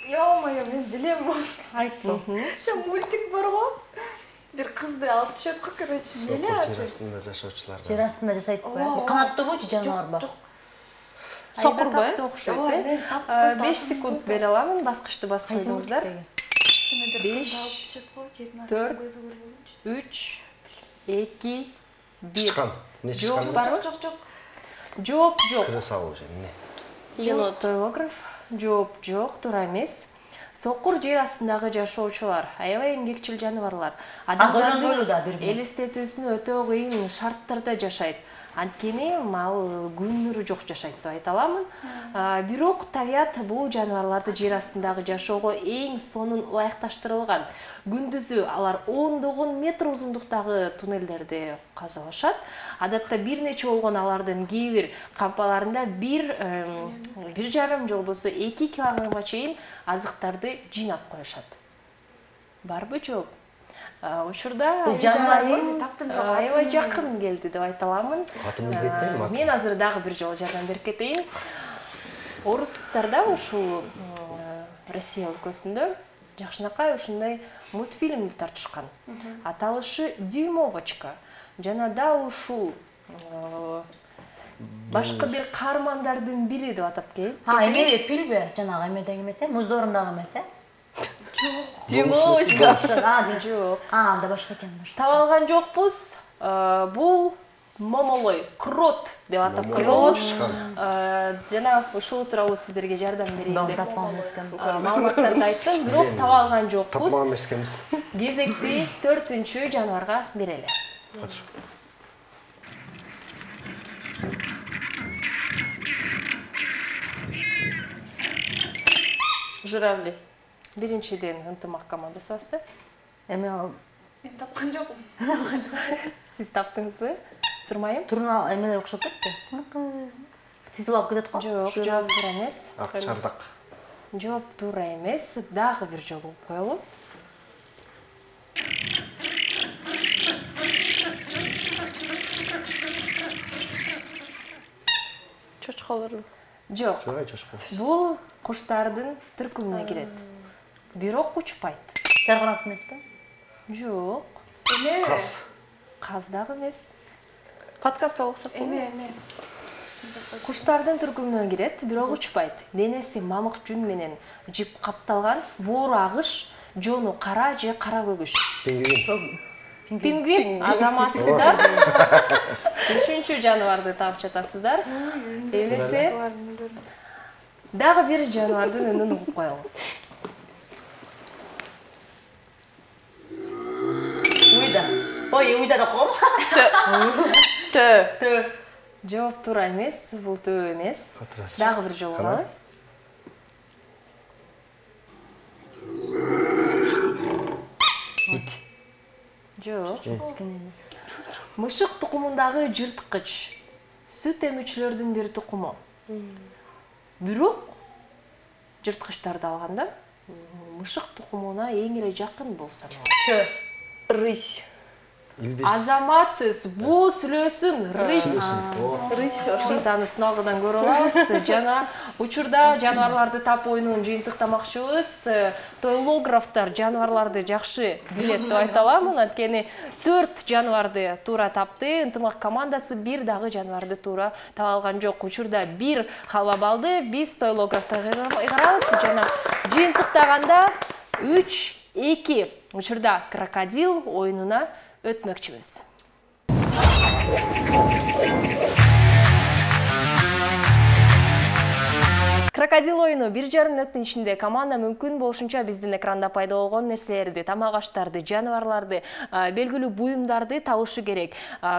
Ё-моё, мен билем. Айтпа. Мультик бар го. Бир кызды алып түшөт го, короче. Жер астында жашоочулар. Жер астында жашайт го. Канаттуубучу жаныбар бар. Сокурбу? Мен 5 секунд бере аламын, баскычты басып койдуңуздар. 5, 4, 3, 2, 1. Чыккан. Не чыккан? Жок. Жооп жок. Крысау же, не. Жок, тойлограф. Жооп жок, туура эмес. Сокур жер астындагы жашоочулар, аябай эмгекчил жаныбарлар. Адамдардын элестетүүсүнө өтө кыйын шарттарда жашайт. Анткени мал күнүрү жок жашайт деп айта аламын. Бирок табият бул жаныбарларды жер астындагы жашоого эң сонун ылайыкташтырылган. Күндүзү алар 10 метр узундуктагы туннелдерди казалашат. Адатта бир нече болгон алардын кээ бир кампаларында 1,5 же болбосо 2 килограммга чейин азыктарды жыйнап коюшат. Барбы жооп? Учурда Бул жаныбардын аябай жакын келди деп айта аламын. Мен азыр дагы бир жолу жардам берип кетейин. Орустарда ушул Россия өлкөсүндө жакшынакай ушундай мультфильмди тартышкан. Аталышы Дюймовочка. Жана да ушул башка бир каармандардын бири деп атап келип. Эме фильмби? Жанагы эмедеги эмесе, Муздорундагы эмесе? Дюймовочка. Жок. Анда башка экен. Таап алган жокпуз. Бул Момолой, крот деп атап коебуз. Жана ушул тууралуу сиздерге жардам берейин деп маалыматтарды айттым, бирок таап алган жокпуз. Тапмаган эмескенбиз. Кезекти 4-чү жаныбарга берели. Журавли. Биринчиден ынтымак командасы басты. Эми ал Мен тапкан жокмун. Сиз таптыңызбы? Сурмайым? турна эмеле окшоп кетти. Тизилип алып кетет го. Жок, жооп туура эмес. Ак чардак. Жооп туура эмес. Дагы бир жолу коелу. Чочколорду. Жок. Бул куштардын түркүмүнө кирет. Бирок учпайт. Жарганат эмеспи? Жок. Каз. Каз дагы эмес. Подсказка оксоп эме. Куштардын түркүмүнө кирет, бирок учпайт. Денеси мамык жүн менен жип капталган, боору агыш, жону кара же кара көгүш. Пингвин, азаматсыздар. 3-чү жаныбарды таап жатасыздар. Эмесе дагы бир жаныбардын үнүн угуп коелу. Уйда. Ой, уйда да ком. Тө. Жооп туура эмес, бул төө эмес. Дагы бир жолу алалы. Жок. Мышык тукумундагы жырткыч. Сүт эмүүчүлөрдүн бир тукуму. Бирок жырткычтарды алганда мышык тукумуна эң эле жакын болуп саналат. Рысь. Азаматсыз, бул сүлөөсүн рысь. Биз аны сыналгыдан көрө алабыз. Жана учурда жаныбарларды тап оюнун жыйынтыктамакчыбыз. Тойлографтар жаныбарларды жакшы билет деп айта аламын. Анткени 4 жаныбарды туура тапты. Ынтымак командасы бир дагы жаныбарды туура таап алган жок. Учурда 1 халва балды биз тойлографтарга ыйгарабыз. Жана жыйынтыктаганда 3-2. Учурда крокодил оюнуна өтмөкчүбүз. Крокодил оюну 1,5 мүнөттүн ичинде команда мүмкүн болушунча биздин экранда пайда болгон нерселерди, тамак аштарды, жаныбарларды, белгилүү буюмдарды табышы керек.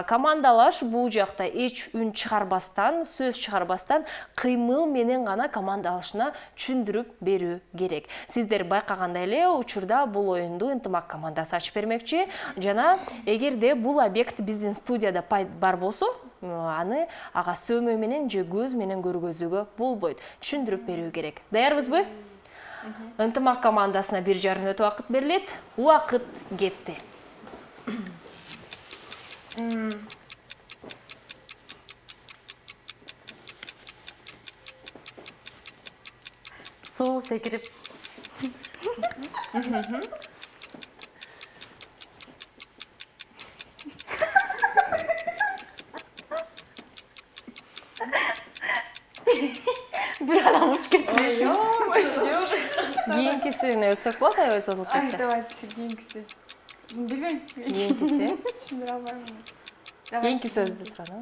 Командалаш бул жакта эч үн чыгарбастан, сөз чыгарбастан кыймыл менен гана командалашына түшүндүрүп берүү керек. Сиздер байкагандай эле учурда бул оюнду ынтымак командасы ачып бермекчи. Жана эгерде бул объект биздин студияда бар болсо, аны ага сөөмө менен же көз менен көргөзүүгө болбойт. Түшүндүрүп берүү керек. Даярбызбы? ынтымақ командасына 1,5 мүнөт уақыт берілет. Уақыт кетті. Су секіріп. Bir adam uç кетті. Кейінкісіне өтсек болады, аябай созылып кетсе? Давайте кейінгісі. Білмеймін. Кейінгісі? Түсіндіре алмаймын. Кейінгі сөзді сұрады.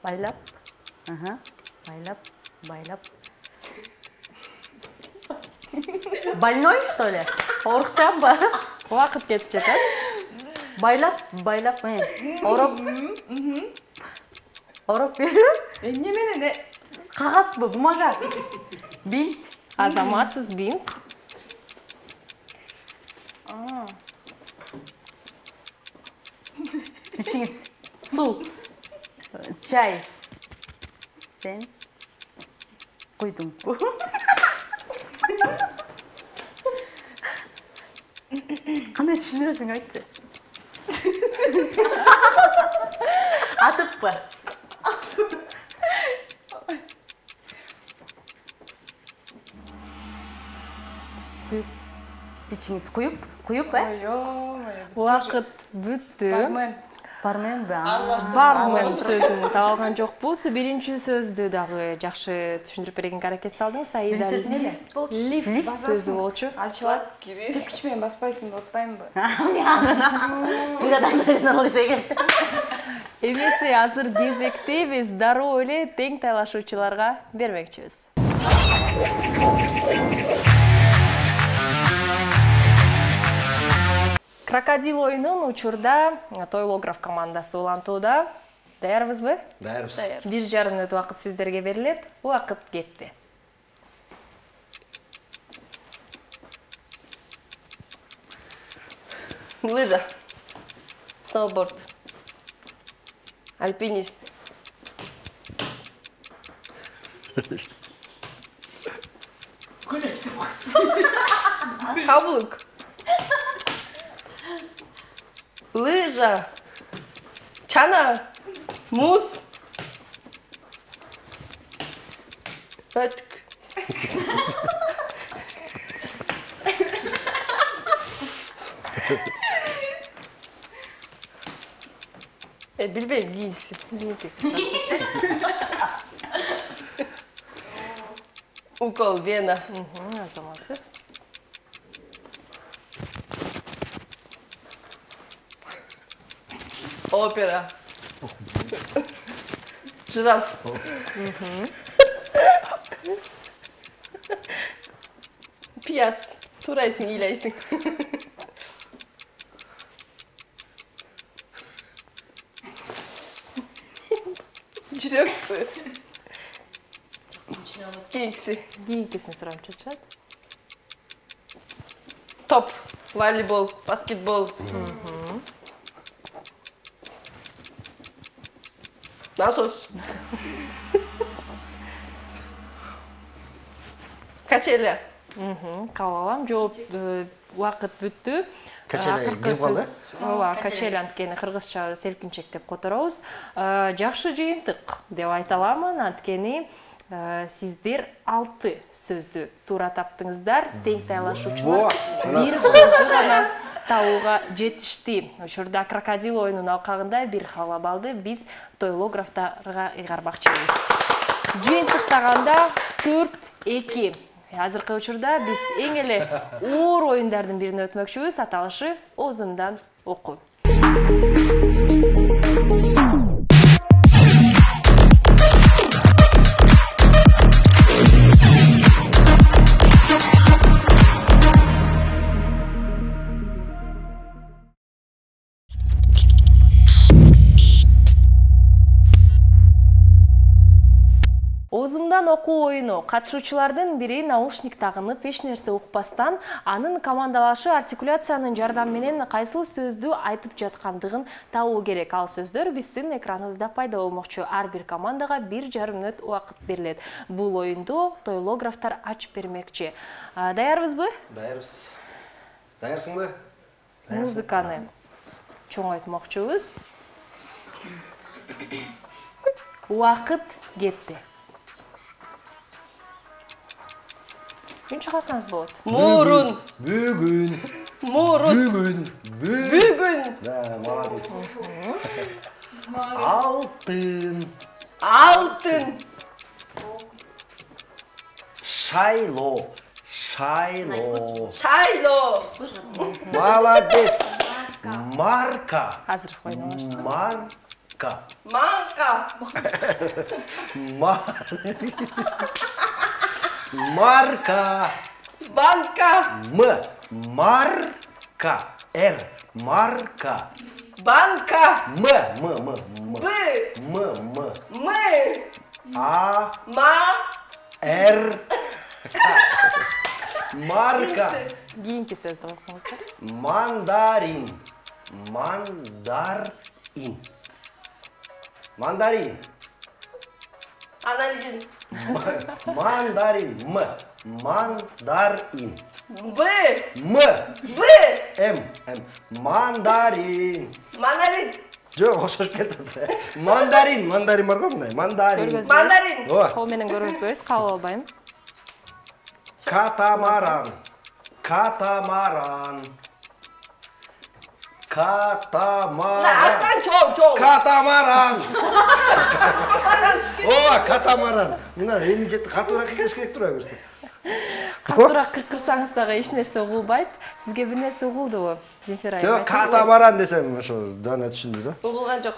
Байлап. Байлап. Больной, что ли? Орықчам ба? Уақыт кетіп жетеді. Байлап. Орып беріп. Немене? Қағаз ба, бумага? Бинт. Азаматсыз бинт. İçiniz. Su. Çay. Sen koydum. Qanday düşünüyorsun aytçı? Atıp mı? Kuyup. İçiniz kuyup. Уақыт бүтті. Бармен бе? Бармен сөзін табалған жоқ болсы, бірінші сөзді дағы жақшы түшіндіріп берген қарекет салдың. Саида лифт сөзі болчу. Açılat, тіркішмен баспайсың, отпайым ба? Bir adam böyle olursa gel. Емесі азыр кезекте біз дару өле тең тайлашуучыларға бермекчіміз. Крокодил ойынын учурда Тойлограф командасы улантууда. Даярбыз бы? Даярбыз. 1,5 мүнөт уақыт сіздерге берилет. Уақыт кетті. Лыжа. Сноуборд. Альпинист. Каблук. Лыжа. Чана. Муз. Ötük. Bilmem giyiksin. Укол вена. Азаматсыз. Опера. Жираф. Piyaz. Turayısın, iyileysin. Жүрек. Giyiksi. Гейкесін сұрап жатышат. Топ. Волейбол, баскетбол. Насос. Качеля. Қабыл алам. Жооп уақыт бүтті. Качеля кем қалды? Ооба, качеля анткени кыргызча селкинчек деп которобуз. Жакшы жыйынтык деп айта аламын, анткени сиздер 6 сөздү туура таптыңыздар. Тең тайлашуучулар бир сөздү гана табууга жетишти. Учурда крокодил оюнунун алкагында бир халабалды биз тойлографтарга ыйгармакчыбыз. Жыйынтыктаганда 4-2. Азыркы учурда биз эң эле оор оюндардын бирине өтмөкчүбүз. Аталышы оозумдан окуу. Озумдан окуу оюну катышуучулардын бири наушник тагынып эч нерсе укпастан анын командалашы артикуляциянын жардамы менен кайсыл сөздү айтып жаткандыгын табуу керек. Ал сөздөр биздин экраныбызда пайда болмокчу. Ар бир командага 1,5 мүнөт убакыт берилет. Бул оюнду тойлографтар ачып бермекчи. Даярбызбы? Даярбыз. Даярсыңбы? Музыканы чоңойтмокчубуз. Убакыт кетти. Күн чыгарсаңыз болот. Мурун. Бүгүн. Мурун. Бүгүн. Да, молодец. Алтын. Алтын. Шайло. Шайло. Шайло. Молодец. Марка. Азыр койнолуш. Марка. Манка. Марка. Банка. Марка. Марка. Банка. Б. Мы. А. Ма. Марка. Кийинки сөздү окуңуздар. Мандарин. Мандарин. Аналгин. Мандарин. Мандарин. Б. Мандарин. Манарин. Жоқ, окшош кетти. Мандарин бар го мындай. Мандарин. Кол менен көргөзбөйбүз, кабыл албайм. Катамаран. Асан чоң. Катамаран. Ооба, катамаран. Мына эми жетти катуураак кириш керек тура көрсө. Катуураак кыркырсаңыз дагы эч нерсе угулбайт. Сизге бир нерсе угулдубу? Жок, катамаран десем ошо дана түшүндү да. Угулган жок.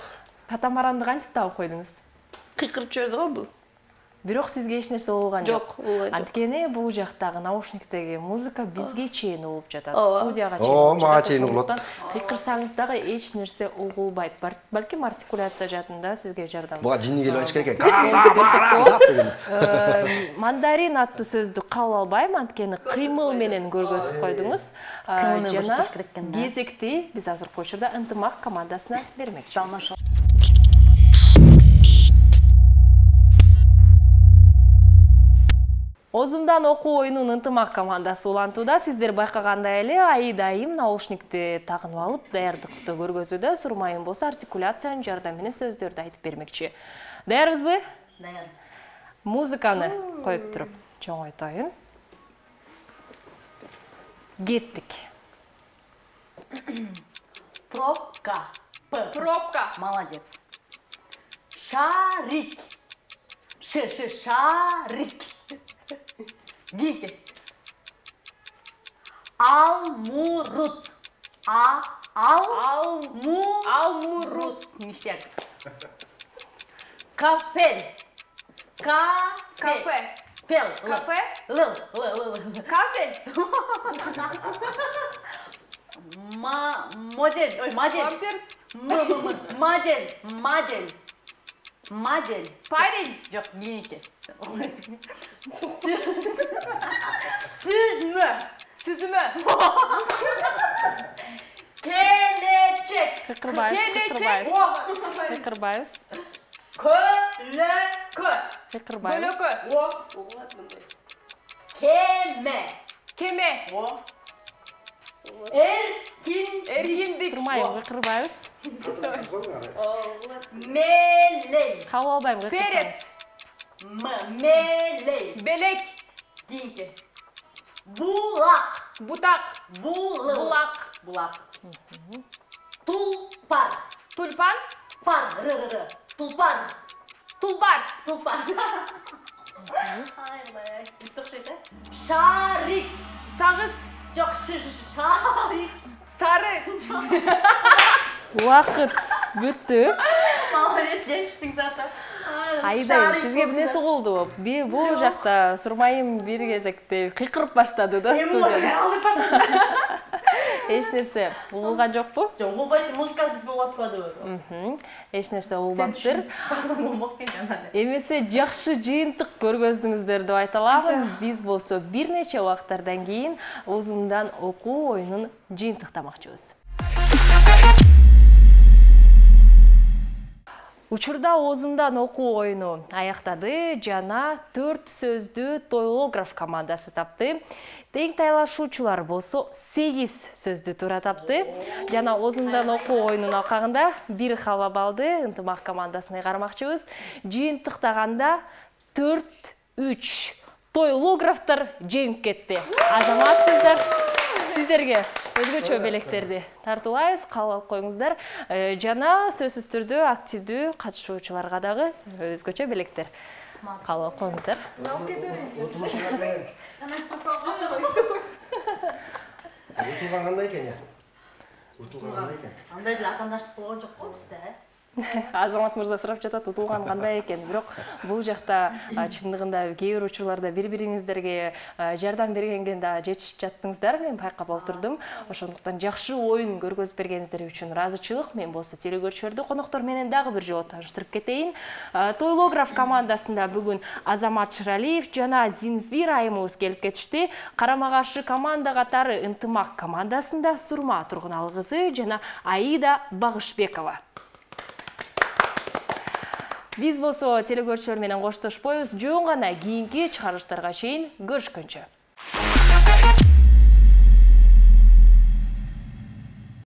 Катамаранды кантип таап койдуңуз? Кыйкырып жүрдү го бул. Бирок сизге эч нерсе угулган жок. Жок, угулган жок. Анткени бул жактагы наушниктеги музыка бизге чейин угуп жатат. Студияга О, чейин. мага чейин угулат. Кыйкырсаңыз дагы эч нерсе угулбайт. Балким артикуляция жаатында сизге жардам. Буга жини келип ачык экен. Катамаран. Мандарин аттуу сөздү кабыл албайм, анткени кыймыл менен көргөзүп койдуңуз. Жана кезекти биз азыркы учурда ынтымак командасына бермекчибиз. Озумдан окуу оюнун ынтымак командасы улантууда. Сиздер байкагандай эле айдайым наушникти тагынып алып даярдыкты көргөзүүдө. Сурмайым болсо артикуляциянын жардамы менен сөздөрдү айтып бермекчи. Даярбызбы? Даярбыз. Музыканы коюп туруп чоңойтоюн. Кеттик. Пробка. Пробка. Молодец. Шарик. Шарик. Гики. Алмурут. Алмурут. Ништяк. Кафе. Кафе. Кафель. Модель. Ой, модель. Памперс. Модель. Парень. Жок, гинеке. Сүзүмө. Келечек. Кыкырбайбыз. Көлөкө. Кеме. Эркиндик. Сурмайым, кыкырбайбыз. Мелей. Кабыл албайм, Перец. Мелей. Белек. Гинеке. Булак. Бутак. Булак. Тулпар. Тульпан. Пар. Тулпар. Ай, бай. Шарик. Сагыз. Жок, шарик. Сары. Убакыт бүттү. Молодец, жештиң заты. Айдайым, сизге бир нерсе болду. Бул жакта Сурмайым бир кезекте кыйкырып баштады да студияда. Эч нерсе угулган жокпу? Жок, угулбайт, музыка бизге угуп атпады. Эч нерсе угулбаптыр. Таксам болмок экен жана. Эмесе жакшы жыйынтык көргөздүңүздөр деп айта алам. Биз болсо бир нече убактардан кийин оозундан окуу оюнун жыйынтыктамакчыбыз. Учурда оозундан окуу оюну аяктады жана 4 сөздүү тойлограф командасы тапты. Тең тайлашуучулар болсо 8 сөздү туура тапты. Жана оозундан окуу оюнунун алкагында 1 халва балды ынтымак командасына кармакчыбыз. Жыйынтыктаганда 4-3 тойлографтар жеңип кетти. Азаматсыздар, сиздерге өзгөчө белектерди тартуулайбыз, кабыл алып коюңуздар. Жана сөзсүз түрдө активдүү катышуучуларга дагы өзгөчө белектер кабыл алып коюңуздар. Утулган кандай экен я? Утулган кандай экен? Андай деле атаандаштык болгон жок го бизде. Азамат мырза сурап жатат, утулган кандай экен. Бирок бул жакта чындыгында кээ бир учурларда бири-бириңиздерге жардам бергенге да жетишип жаттыңыздар, мен байкап отурдум. Ошондуктан жакшы оюн көргөзүп бергениңиздер үчүн ыраазычылык. Мен болсо телекөрүүчүлөрдү коноктор менен дагы бир жолу тааныштырып кетейин. Тойлограф командасында бүгүн Азамат Шыралиев жана Зинфир айымыбыз келип кетишти. Карама-каршы команда катары ынтымак командасында Сурма Тургуналы кызы жана Аида Багышбекова. Биз болсо телекөрүүчүлөр менен коштошпойбуз. Жөн гана кийинки чыгарылыштарга чейин көрүшкөнчө.